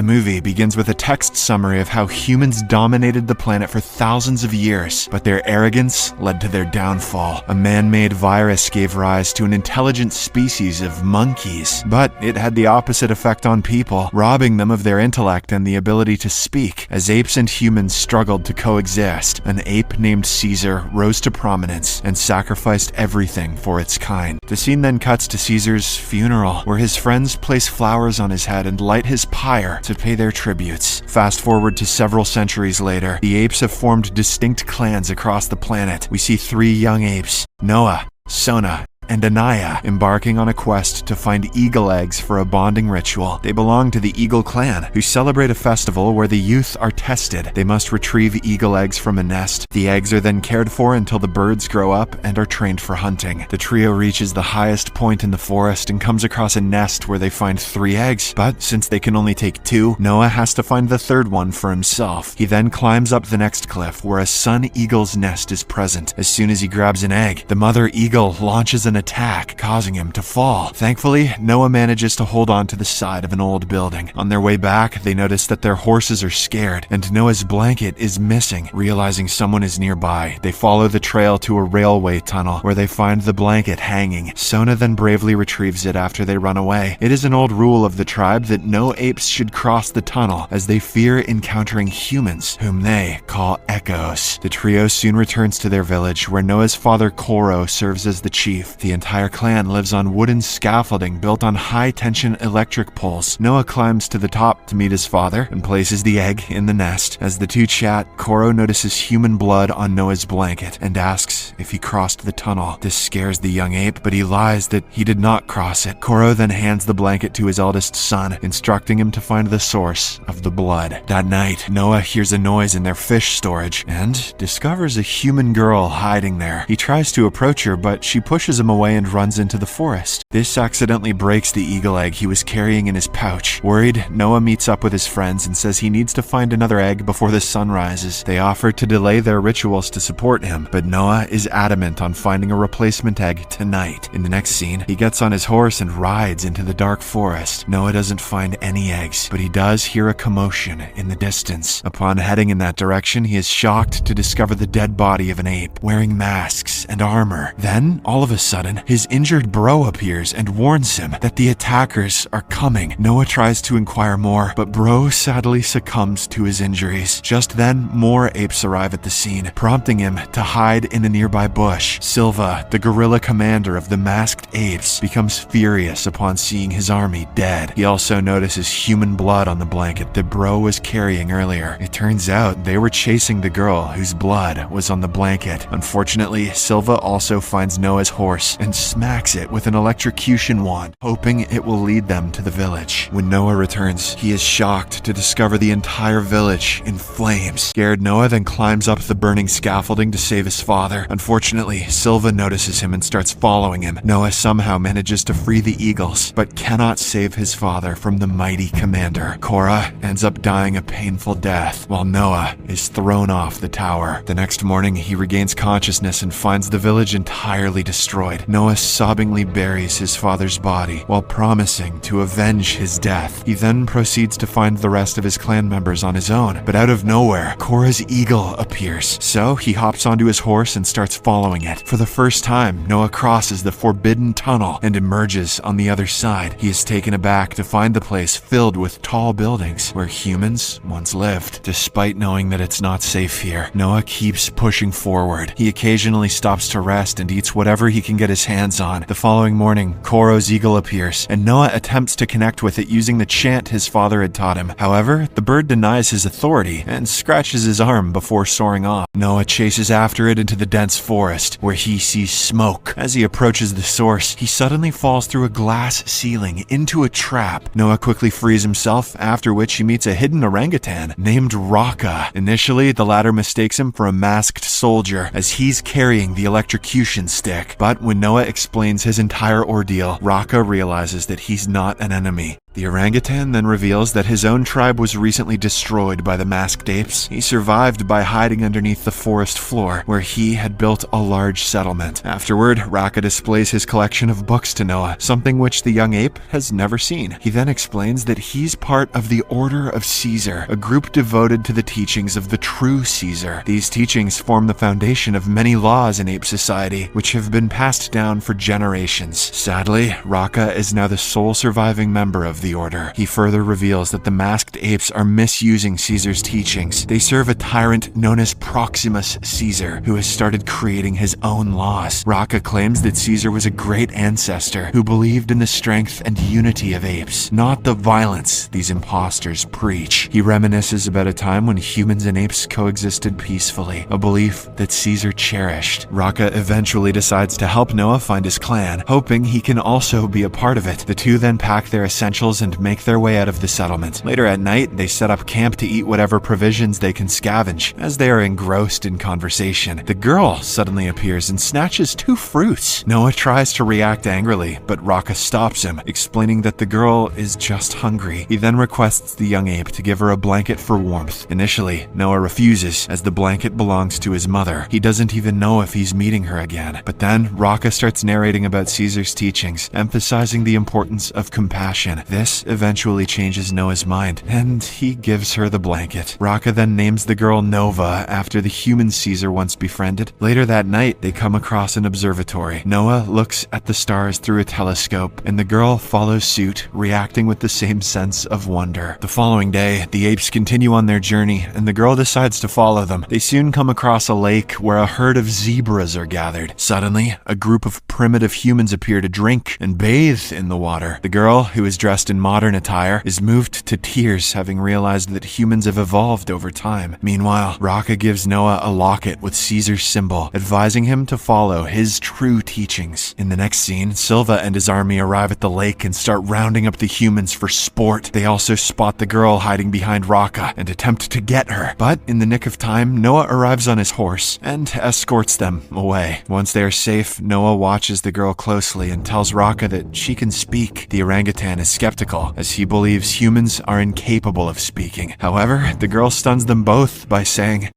The movie begins with a text summary of how humans dominated the planet for thousands of years, but their arrogance led to their downfall. A man-made virus gave rise to an intelligent species of monkeys, but it had the opposite effect on people, robbing them of their intellect and the ability to speak. As apes and humans struggled to coexist, an ape named Caesar rose to prominence and sacrificed everything for its kind. The scene then cuts to Caesar's funeral, where his friends place flowers on his head and light his pyre to pay their tributes. Fast forward to several centuries later, the apes have formed distinct clans across the planet. We see 3 young apes, Noah, Sona, and Anaya, embarking on a quest to find eagle eggs for a bonding ritual. They belong to the Eagle Clan, who celebrate a festival where the youth are tested. They must retrieve eagle eggs from a nest. The eggs are then cared for until the birds grow up and are trained for hunting. The trio reaches the highest point in the forest and comes across a nest where they find 3 eggs, but since they can only take 2, Noah has to find the 3rd one for himself. He then climbs up the next cliff where a sun eagle's nest is present. As soon as he grabs an egg, the mother eagle launches an attack, causing him to fall. Thankfully, Noah manages to hold on to the side of an old building. On their way back, they notice that their horses are scared, and Noah's blanket is missing. Realizing someone is nearby, they follow the trail to a railway tunnel, where they find the blanket hanging. Sona then bravely retrieves it after they run away. It is an old rule of the tribe that no apes should cross the tunnel, as they fear encountering humans, whom they call echoes. The trio soon returns to their village, where Noah's father Koro serves as the chief. The entire clan lives on wooden scaffolding built on high-tension electric poles. Noah climbs to the top to meet his father and places the egg in the nest. As the two chat, Koro notices human blood on Noah's blanket and asks if he crossed the tunnel. This scares the young ape, but he lies that he did not cross it. Koro then hands the blanket to his eldest son, instructing him to find the source of the blood. That night, Noah hears a noise in their fish storage and discovers a human girl hiding there. He tries to approach her, but she pushes him away and runs into the forest. This accidentally breaks the eagle egg he was carrying in his pouch. Worried, Noah meets up with his friends and says he needs to find another egg before the sun rises. They offer to delay their rituals to support him, but Noah is adamant on finding a replacement egg tonight. In the next scene, he gets on his horse and rides into the dark forest. Noah doesn't find any eggs, but he does hear a commotion in the distance. Upon heading in that direction, he is shocked to discover the dead body of an ape, wearing masks and armor. Then, all of a sudden, his injured bro appears and warns him that the attackers are coming. Noah tries to inquire more, but bro sadly succumbs to his injuries. Just then, more apes arrive at the scene, prompting him to hide in a nearby bush. Silva, the guerrilla commander of the masked apes, becomes furious upon seeing his army dead. He also notices human blood on the blanket that bro was carrying earlier. It turns out they were chasing the girl whose blood was on the blanket. Unfortunately, Silva also finds Noah's horse and smacks it with an electrocution wand, hoping it will lead them to the village. When Noah returns, he is shocked to discover the entire village in flames. Scared, Noah then climbs up the burning scaffolding to save his father. Unfortunately, Silva notices him and starts following him. Noah somehow manages to free the eagles, but cannot save his father from the mighty commander. Korra ends up dying a painful death, while Noah is thrown off the tower. The next morning, he regains consciousness and finds the village entirely destroyed. Noah sobbingly buries his father's body while promising to avenge his death. He then proceeds to find the rest of his clan members on his own, but out of nowhere, Korra's eagle appears. So he hops onto his horse and starts following it. For the first time, Noah crosses the forbidden tunnel and emerges on the other side. He is taken aback to find the place filled with tall buildings where humans once lived. Despite knowing that it's not safe here, Noah keeps pushing forward. He occasionally stops to rest and eats whatever he can get his hands on. The following morning, Koro's eagle appears, and Noah attempts to connect with it using the chant his father had taught him. However, the bird denies his authority and scratches his arm before soaring off. Noah chases after it into the dense forest, where he sees smoke. As he approaches the source, he suddenly falls through a glass ceiling into a trap. Noah quickly frees himself, after which he meets a hidden orangutan named Raka. Initially, the latter mistakes him for a masked soldier, as he's carrying the electrocution stick. But when Noah explains his entire ordeal, Raka realizes that he's not an enemy. The orangutan then reveals that his own tribe was recently destroyed by the masked apes. He survived by hiding underneath the forest floor, where he had built a large settlement. Afterward, Raka displays his collection of books to Noah, something which the young ape has never seen. He then explains that he's part of the Order of Caesar, a group devoted to the teachings of the true Caesar. These teachings form the foundation of many laws in ape society, which have been passed down for generations. Sadly, Raka is now the sole surviving member of the order. He further reveals that the masked apes are misusing Caesar's teachings. They serve a tyrant known as Proximus Caesar, who has started creating his own laws. Raka claims that Caesar was a great ancestor who believed in the strength and unity of apes, not the violence these imposters preach. He reminisces about a time when humans and apes coexisted peacefully, a belief that Caesar cherished. Raka eventually decides to help Noah find his clan, hoping he can also be a part of it. The two then pack their essentials and make their way out of the settlement. Later at night, they set up camp to eat whatever provisions they can scavenge. As they are engrossed in conversation, the girl suddenly appears and snatches 2 fruits. Noah tries to react angrily, but Raka stops him, explaining that the girl is just hungry. He then requests the young ape to give her a blanket for warmth. Initially, Noah refuses, as the blanket belongs to his mother. He doesn't even know if he's meeting her again. But then, Raka starts narrating about Caesar's teachings, emphasizing the importance of compassion. This eventually changes Noah's mind, and he gives her the blanket. Raka then names the girl Nova after the human Caesar once befriended. Later that night, they come across an observatory. Noah looks at the stars through a telescope, and the girl follows suit, reacting with the same sense of wonder. The following day, the apes continue on their journey, and the girl decides to follow them. They soon come across a lake where a herd of zebras are gathered. Suddenly, a group of primitive humans appear to drink and bathe in the water. The girl, who is dressed in modern attire, is moved to tears, having realized that humans have evolved over time. Meanwhile, Raka gives Noah a locket with Caesar's symbol, advising him to follow his true teachings. In the next scene, Silva and his army arrive at the lake and start rounding up the humans for sport. They also spot the girl hiding behind Raka and attempt to get her. But in the nick of time, Noah arrives on his horse and escorts them away. Once they are safe, Noah watches the girl closely and tells Raka that she can speak. The orangutan is skeptical, as he believes humans are incapable of speaking. However, the girl stuns them both by saying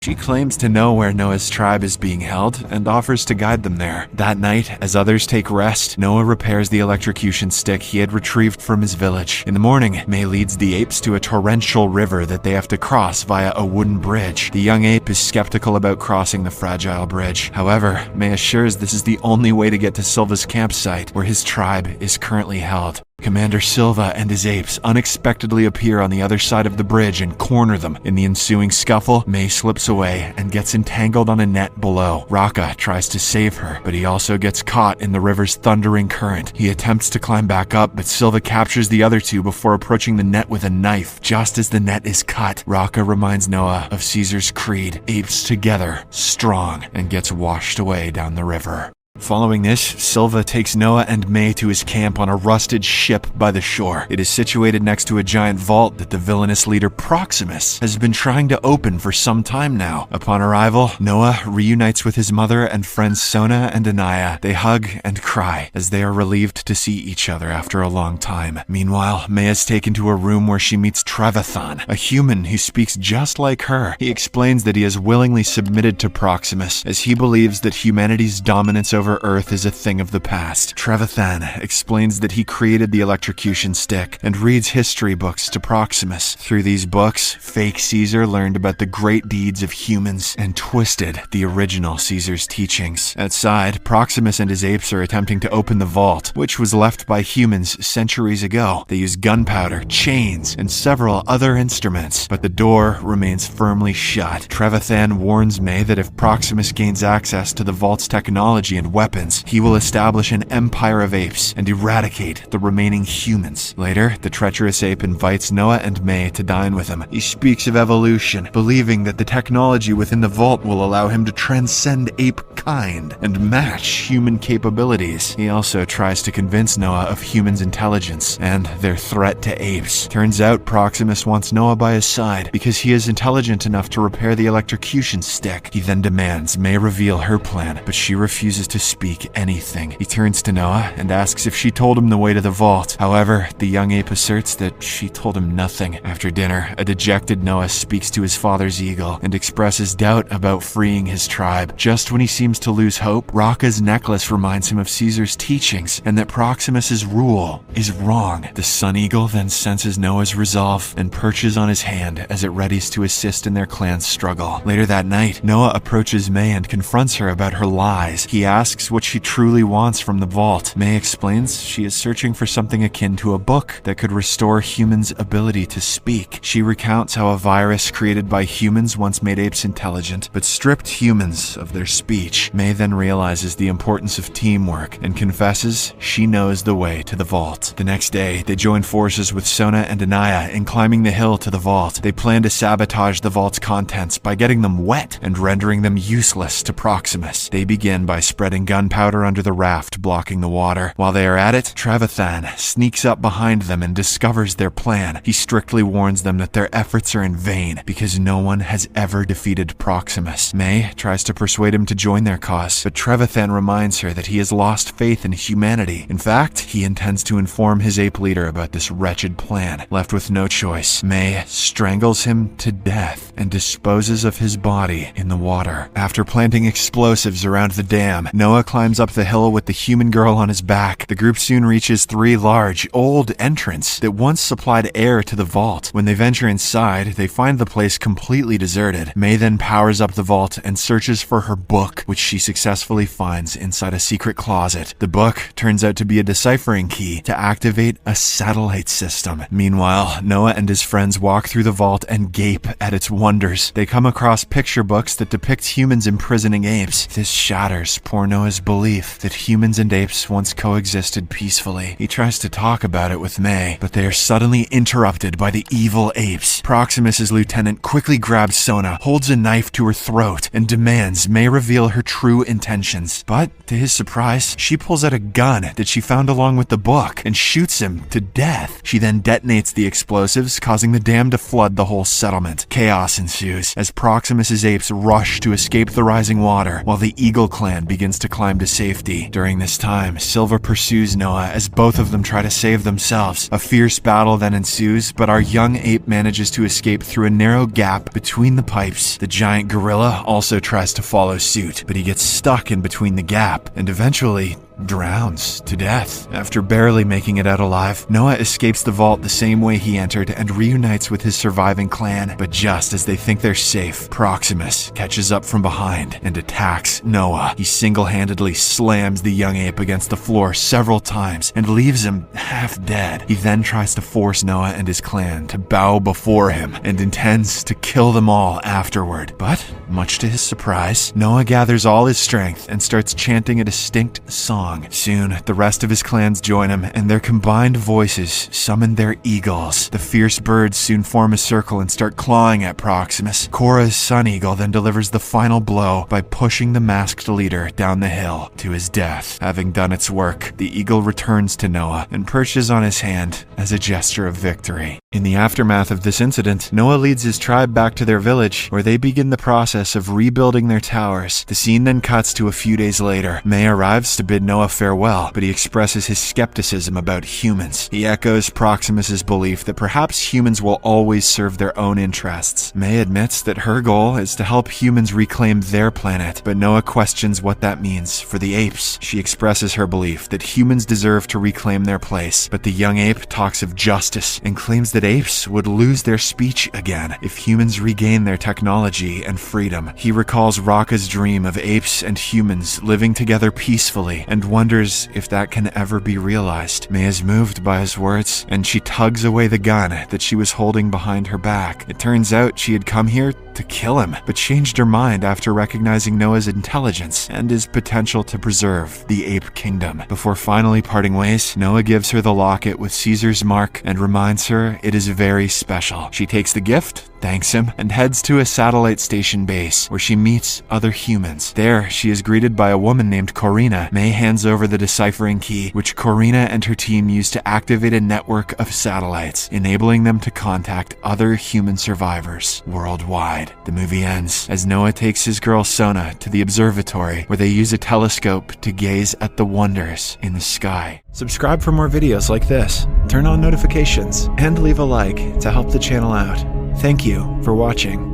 she claims to know where Noah's tribe is being held and offers to guide them there. That night, as others take rest, Noah repairs the electrocution stick he had retrieved from his village. In the morning, May leads the apes to a torrential river that they have to cross via a wooden bridge. The young ape is skeptical about crossing the fragile bridge. However, May assures this is the only way to get to Silva's campsite, where his tribe is currently held. Commander Silva and his apes unexpectedly appear on the other side of the bridge and corner them. In the ensuing scuffle, May slips away and gets entangled on a net below. Raka tries to save her, but he also gets caught in the river's thundering current. He attempts to climb back up, but Silva captures the other two before approaching the net with a knife. Just as the net is cut, Raka reminds Noah of Caesar's creed, apes together, strong, and gets washed away down the river. Following this, Silva takes Noah and May to his camp on a rusted ship by the shore. It is situated next to a giant vault that the villainous leader Proximus has been trying to open for some time now. Upon arrival, Noah reunites with his mother and friends Sona and Anaya. They hug and cry as they are relieved to see each other after a long time. Meanwhile, May is taken to a room where she meets Trevathan, a human who speaks just like her. He explains that he has willingly submitted to Proximus, as he believes that humanity's dominance over Earth is a thing of the past. Trevathan explains that he created the electrocution stick and reads history books to Proximus. Through these books, fake Caesar learned about the great deeds of humans and twisted the original Caesar's teachings. Outside, Proximus and his apes are attempting to open the vault, which was left by humans centuries ago. They use gunpowder, chains, and several other instruments, but the door remains firmly shut. Trevathan warns May that if Proximus gains access to the vault's technology and weapons, he will establish an empire of apes and eradicate the remaining humans. Later, the treacherous ape invites Noah and May to dine with him. He speaks of evolution, believing that the technology within the vault will allow him to transcend ape kind and match human capabilities. He also tries to convince Noah of humans' intelligence and their threat to apes. Turns out Proximus wants Noah by his side because he is intelligent enough to repair the electrocution stick. He then demands May reveal her plan, but she refuses to speak anything. He turns to Noah and asks if she told him the way to the vault. However, the young ape asserts that she told him nothing. After dinner, a dejected Noah speaks to his father's eagle and expresses doubt about freeing his tribe. Just when he seems to lose hope, Raka's necklace reminds him of Caesar's teachings and that Proximus's rule is wrong. The sun eagle then senses Noah's resolve and perches on his hand as it readies to assist in their clan's struggle. Later that night, Noah approaches May and confronts her about her lies. He asks what she truly wants from the vault. May explains she is searching for something akin to a book that could restore humans' ability to speak. She recounts how a virus created by humans once made apes intelligent, but stripped humans of their speech. May then realizes the importance of teamwork and confesses she knows the way to the vault. The next day, they join forces with Sona and Anaya in climbing the hill to the vault. They plan to sabotage the vault's contents by getting them wet and rendering them useless to Proximus. They begin by spreading gunpowder under the raft, blocking the water. While they are at it, Trevathan sneaks up behind them and discovers their plan. He strictly warns them that their efforts are in vain because no one has ever defeated Proximus. May tries to persuade him to join their cause, but Trevathan reminds her that he has lost faith in humanity. In fact, he intends to inform his ape leader about this wretched plan. Left with no choice, May strangles him to death and disposes of his body in the water. After planting explosives around the dam, Noah climbs up the hill with the human girl on his back. The group soon reaches 3 large, old entrants that once supplied air to the vault. When they venture inside, they find the place completely deserted. May then powers up the vault and searches for her book, which she successfully finds inside a secret closet. The book turns out to be a deciphering key to activate a satellite system. Meanwhile, Noah and his friends walk through the vault and gape at its wonders. They come across picture books that depict humans imprisoning apes. This shatters poor Noah's belief that humans and apes once coexisted peacefully. He tries to talk about it with May, but they are suddenly interrupted by the evil apes. Proximus's lieutenant quickly grabs Sona, holds a knife to her throat, and demands May reveal her true intentions. But, to his surprise, she pulls out a gun that she found along with the book and shoots him to death. She then detonates the explosives, causing the dam to flood the whole settlement. Chaos ensues as Proximus's apes rush to escape the rising water, while the Eagle clan begins to climb to safety. During this time, Silver pursues Noah as both of them try to save themselves. A fierce battle then ensues, but our young ape manages to escape through a narrow gap between the pipes. The giant gorilla also tries to follow suit, but he gets stuck in between the gap and eventually drowns to death. After barely making it out alive, Noah escapes the vault the same way he entered and reunites with his surviving clan. But just as they think they're safe, Proximus catches up from behind and attacks Noah. He single-handedly slams the young ape against the floor several times and leaves him half dead. He then tries to force Noah and his clan to bow before him and intends to kill them all afterward. But, much to his surprise, Noah gathers all his strength and starts chanting a distinct song. Soon, the rest of his clans join him, and their combined voices summon their eagles. The fierce birds soon form a circle and start clawing at Proximus. Korra's sun eagle then delivers the final blow by pushing the masked leader down the hill to his death. Having done its work, the eagle returns to Noah and perches on his hand as a gesture of victory. In the aftermath of this incident, Noah leads his tribe back to their village, where they begin the process of rebuilding their towers. The scene then cuts to a few days later. May arrives to bid Noah farewell, but he expresses his skepticism about humans. He echoes Proximus's belief that perhaps humans will always serve their own interests. May admits that her goal is to help humans reclaim their planet, but Noah questions what that means for the apes. She expresses her belief that humans deserve to reclaim their place, but the young ape talks of justice and claims that apes would lose their speech again if humans regain their technology and freedom. He recalls Raka's dream of apes and humans living together peacefully and wonders if that can ever be realized. May is moved by his words, and she tugs away the gun that she was holding behind her back. It turns out she had come here to kill him, but changed her mind after recognizing Noah's intelligence and his potential to preserve the ape kingdom. Before finally parting ways, Noah gives her the locket with Caesar's mark and reminds her it is very special. She takes the gift thanks him, and heads to a satellite station base where she meets other humans. There, she is greeted by a woman named Corina. May hands over the deciphering key, which Corina and her team use to activate a network of satellites, enabling them to contact other human survivors worldwide. The movie ends as Noah takes his girl Sona to the observatory, where they use a telescope to gaze at the wonders in the sky. Subscribe for more videos like this, turn on notifications, and leave a like to help the channel out. Thank you for watching.